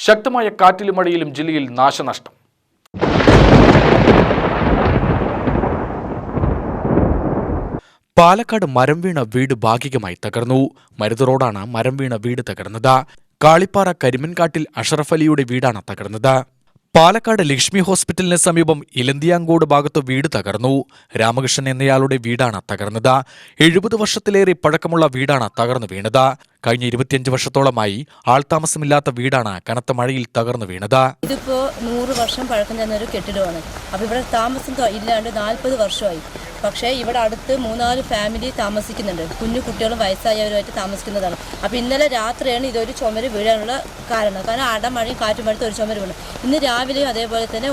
ശക്തമായ കാറ്റിലും മഴയിലും ജില്ലയിൽ നാശനഷ്ടം. പാലക്കാട് മരം വീണ വീട് ഭാഗികമായി തകർന്നു. മരുത് റോഡാണ് മരം വീണ വീട് തകർന്നത്. കാളിപ്പാറ കരിമൻകാട്ടിൽ അഷറഫ് അലിയുടെ വീടാണ് തകർന്നത്. പാലക്കാട് ലക്ഷ്മി ഹോസ്പിറ്റലിന് സമീപം ഇലന്തിയാങ്കോട് ഭാഗത്ത് വീട് തകർന്നു. രാമകൃഷ്ണൻ എന്നയാളുടെ വീടാണ് തകർന്നത്. 70 വർഷത്തിലേറെ പഴക്കമുള്ള വീടാണ് തകർന്നു വീണത്. കഴിഞ്ഞ 25 വർഷത്തോളമായി ആൾതാമസമില്ലാത്ത വീടാണ് കനത്ത മഴയിൽ തകർന്നു വീണത്. ഇതിപ്പോ 100 വർഷം പഴക്കം ചെന്ന ഒരു കെട്ടിടമാണ്. അപ്പോൾ ഇവിടെ താമസം ഇല്ലാണ്ട് 40 വർഷമായി. പക്ഷേ ഇവിടെ അടുത്ത് 3-4 ഫാമിലി താമസിക്കുന്നുണ്ട്. കുഞ്ഞു കുട്ടികളും വയസ്സായവരുമായിട്ട് താമസിക്കുന്നതാണ്. അപ്പോൾ ഇന്നലെ രാത്രിയാണ് ഇതൊരു ചുമര് വീഴാനുള്ള കാരണം. അടമഴയും കാറ്റും മഴത്ത് ഒരു ചുമര് വീണു. ഇന്ന് രാവിലെയും അതേപോലെ തന്നെ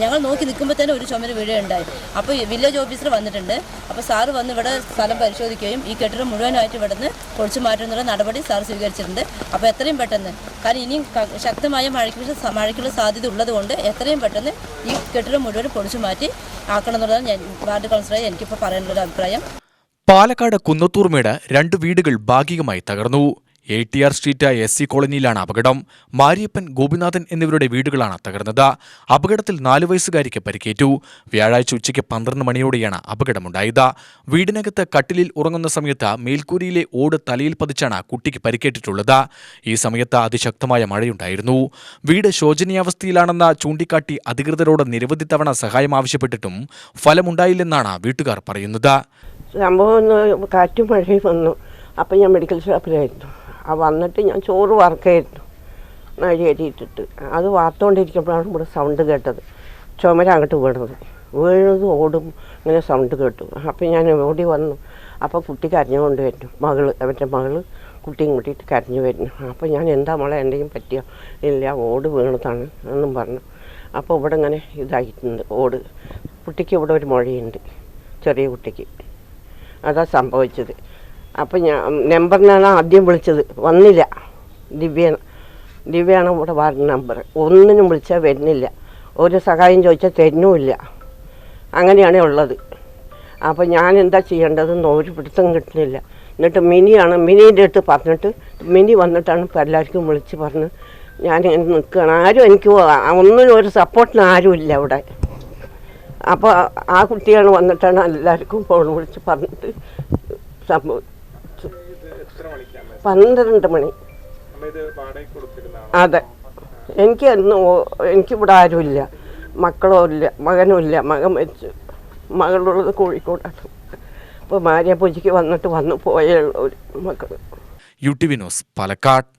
ഞങ്ങൾ നോക്കി നിൽക്കുമ്പോൾ തന്നെ ഒരു ചുമര് വീഴുകയുണ്ടായി. അപ്പോൾ വില്ലേജ് ഓഫീസർ വന്നിട്ടുണ്ട്. അപ്പോൾ സാറ് വന്ന് ഇവിടെ സ്ഥലം പരിശോധിക്കുകയും ഈ കെട്ടിടം മുഴുവനായിട്ട് ഇവിടെ നിന്ന് പൊളിച്ചു മാറ്റുന്നുള്ള നടപടി സാർ സ്വീകരിച്ചിട്ടുണ്ട്. അപ്പോൾ എത്രയും പെട്ടെന്ന്, കാരണം ഇനിയും ശക്തമായ മഴയ്ക്കുള്ള സാധ്യത ഉള്ളതുകൊണ്ട് എത്രയും പെട്ടെന്ന് ഈ കെട്ടിടം മുഴുവൻ പൊളിച്ചു മാറ്റി ആക്കണം എന്നുള്ളതാണ് ഞാൻ വാർഡ് കൗൺസിലറായി എനിക്കിപ്പോൾ പറയാനുള്ള അഭിപ്രായം. പാലക്കാട് കുന്നത്തൂർമേട് 2 വീടുകൾ ഭാഗികമായി തകർന്നു. ATR സ്ട്രീറ്റ് SC കോളനിയിലാണ് അപകടം. മാരിയപ്പൻ, ഗോപിനാഥൻ എന്നിവരുടെ വീടുകളാണ് തകർന്നത്. അപകടത്തിൽ 4 വയസ്സുകാരിക്ക് പരിക്കേറ്റു. വ്യാഴാഴ്ച ഉച്ചയ്ക്ക് 12 മണിയോടെയാണ് അപകടമുണ്ടായത്. വീടിനകത്ത് കട്ടിലിൽ ഉറങ്ങുന്ന സമയത്ത് മേൽക്കൂരയിലെ ഓട് തലയിൽ പതിച്ചാണ് കുട്ടിക്ക് പരിക്കേറ്റിട്ടുള്ളത്. ഈ സമയത്ത് അതിശക്തമായ മഴയുണ്ടായിരുന്നു. വീട് ശോചനീയാവസ്ഥയിലാണെന്ന് ചൂണ്ടിക്കാട്ടി അധികൃതരോട് നിരവധി തവണ സഹായം ആവശ്യപ്പെട്ടിട്ടും ഫലമുണ്ടായില്ലെന്നാണ് വീട്ടുകാർ പറയുന്നത്. സംഭവം കാറ്റും മഴയും വന്നു. അപ്പം ഞാൻ മെഡിക്കൽ ഷോപ്പിലായിരുന്നു. വന്നിട്ട് ഞാൻ ചോറ് വറുക്കായിരുന്നു നഴിയേറ്റിട്ട്. അത് വാർത്തുകൊണ്ടിരിക്കുമ്പോഴാണ് ഇവിടെ സൗണ്ട് കേട്ടത്. ചുമര അങ്ങോട്ട് വീണത് ഓടും ഇങ്ങനെ സൗണ്ട് കേട്ടു. അപ്പം ഞാൻ ഓടി വന്നു. അപ്പോൾ കുട്ടി കരഞ്ഞുകൊണ്ട് വരുന്നു. അവൻ്റെ മകള് കുട്ടിയും കൂട്ടിയിട്ട് കരഞ്ഞു വരുന്നു. അപ്പോൾ ഞാൻ എന്താ മോളെ എന്തെങ്കിലും പറ്റിയോ? ഇല്ല, ഓട് വീണതാണ് എന്നും പറഞ്ഞു. അപ്പോൾ ഇവിടെ ഇങ്ങനെ ഇതായിട്ടുണ്ട് ഓട്. കുട്ടിക്ക് ഇവിടെ ഒരു മുഴയുണ്ട്, ചെറിയ കുട്ടിക്ക്. അതാ സംഭവിച്ചത്. അപ്പം ഞാൻ നമ്പറിനാണ് ആദ്യം വിളിച്ചത്, വന്നില്ല. ദിവ്യയാണ് ഇവിടെ വാർഡ് നമ്പർ. ഒന്നിനും വിളിച്ചാൽ വരുന്നില്ല, ഒരു സഹായം ചോദിച്ചാൽ തരുന്നുമില്ല. അങ്ങനെയാണ് ഉള്ളത്. അപ്പം ഞാൻ എന്താ ചെയ്യേണ്ടതെന്ന് ഒരു പിടുത്തം കിട്ടുന്നില്ല. എന്നിട്ട് മിനീൻ്റെ അടുത്ത് പറഞ്ഞിട്ട് മിനി വന്നിട്ടാണ് ഇപ്പോൾ എല്ലാവർക്കും വിളിച്ച് പറഞ്ഞ് ഞാനിങ്ങനെ നിൽക്കുകയാണ്. ആരും എനിക്ക് ഒന്നിനും ഒരു സപ്പോർട്ടിന് ആരുമില്ല അവിടെ. അപ്പോൾ ആ കുട്ടിയാണ് വന്നിട്ടാണ് എല്ലാവർക്കും ഫോൺ വിളിച്ച് പറഞ്ഞിട്ട് സംഭവിച്ചു. 12 മണി. അതെ, എനിക്കിവിടെ ആരുമില്ല, മക്കളോ ഇല്ല, മകനും ഇല്ല. മകൻ വെച്ച് മകളുള്ളത് കോഴിക്കോടാണ്. അപ്പോൾ മാരിയ പൂജയ്ക്ക് വന്നിട്ട് വന്നു പോയ ഒരു മക്കൾ. UTV news, Palakkad.